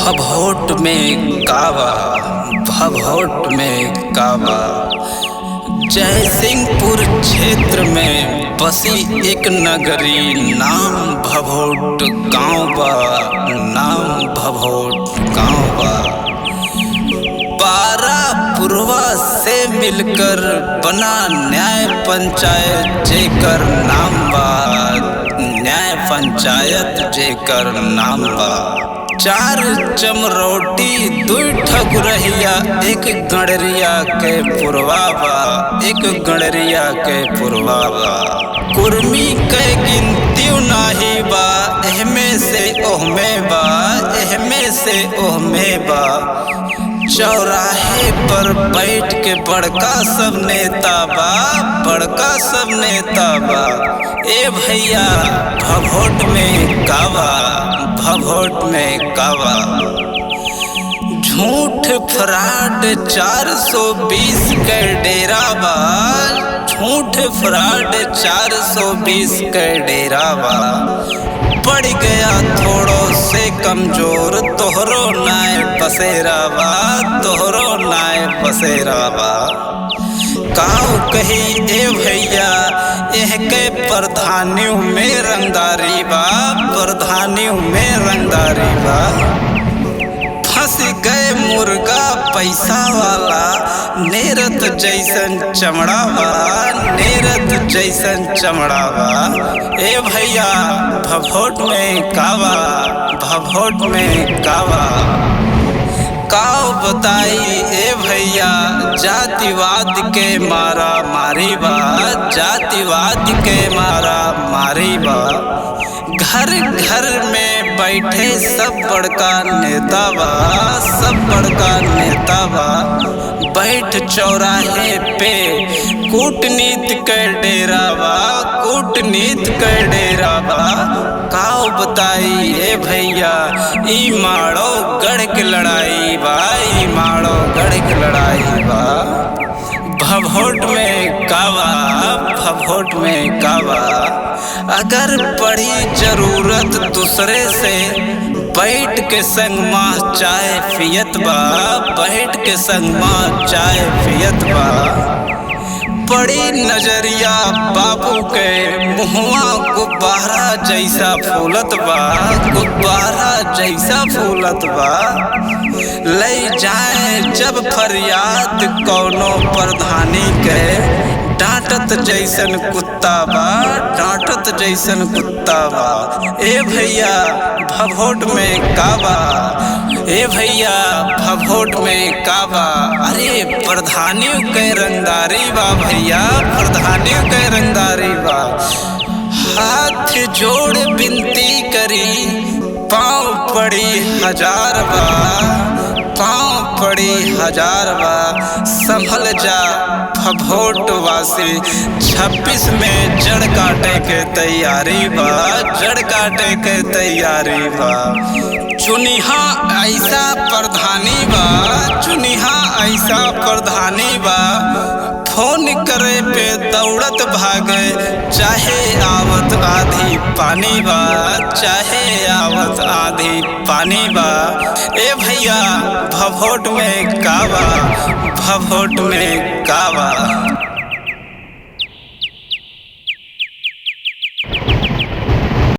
भभोट में कावा, भभोट में कावा। जयसिंहपुर क्षेत्र में बसी एक नगरी, नाम भभोट गाँव बा, नाम भभोट गाँव बा। 12 पुरवा से मिलकर बना न्याय पंचायत जेकर नाम बा, न्याय पंचायत जेकर नाम बा। 4 चमरोटी 2 ठकुरहिया, एक गणरिया के पुरवा बा, एक गणरिया के पुरवा बा। कुर्मी के गिनती नाही बा, एहमे से ओहमे बा, एहमे से ओहमे बा। चौराहे पर बैठ के बड़का सब नेता बा, बड़का सब नेता बा। ए भैया भभोट में कावा, भभोट में कावा। झूठ फ्रॉड 420 के डेरा बा, झूठ फ्रॉड 420 के डेरा बा। पड़ गया थोड़ो से कमजोर, तोहरो नाय पसेरा बा, तोहरो नाय पसेरा बा। काऊ कही ए भैया एह के प्रधानियों में रंगदारी बा, प्रधानियों में रंगदारी बा। फंस गए मुर्गा पैसा वाला, नेरत जैसन चमड़ा बा, नेरत जैसन चमड़ा बा। ए भैया भभोट में कावा, भभोट में कावा। काव बताई ए भैया जातिवाद के मारा मारी बा, जातिवाद के मारा मारी बा। घर घर में बैठे सब बड़का नेता बा, सब बड़का नेता बा। बैठ चौराहे पे कूटनीति के डेरा बा, कूटनीति के डेरा बा। काव बताई ए भैया ई माड़ो गढ़ के लड़ाई बा, ई माड़ो गढ़ के लड़ाई बा। भभोट में कावा, भभोट में कावा। अगर पड़ी जरूरत दूसरे से बैठ के संग माँ चाय पियत बा, बैठ के संग माँ चाय पियत बा। बड़ी नजरिया बाबू के मुहवा गुब्बारा जैसा फूलत बा, गुब्बारा जैसा फूलत बा। ले जाए जब फरियाद कौनो प्रधानी के, डांटत जैसन कुत्ता बा, डांटत जैसन कुत्ता बा। ए भैया भभोट में कावा, ए भैया भभोट में कावा। अरे प्रधानियों के रंगदारी बा भैया, प्रधानियों के रंगदारी बा। हाथ जोड़ विनती करी, पाँव पड़ी हजार बा, पाँव पड़ी हजार बा। संभल जा भभोट वासी, 26 में जड़ काटे के तैयारी बा, जड़ काटे के तैयारी बा। चुनिहा ऐसा प्रधानी बा, चुनिहा ऐसा प्रधानी बा। फोन करे पे दौड़त भागे, चाहे आवत आधी पानी बा, चाहे आवत आधी पानी बा। ए भैया भभोट में कावा, भभोट में कावा।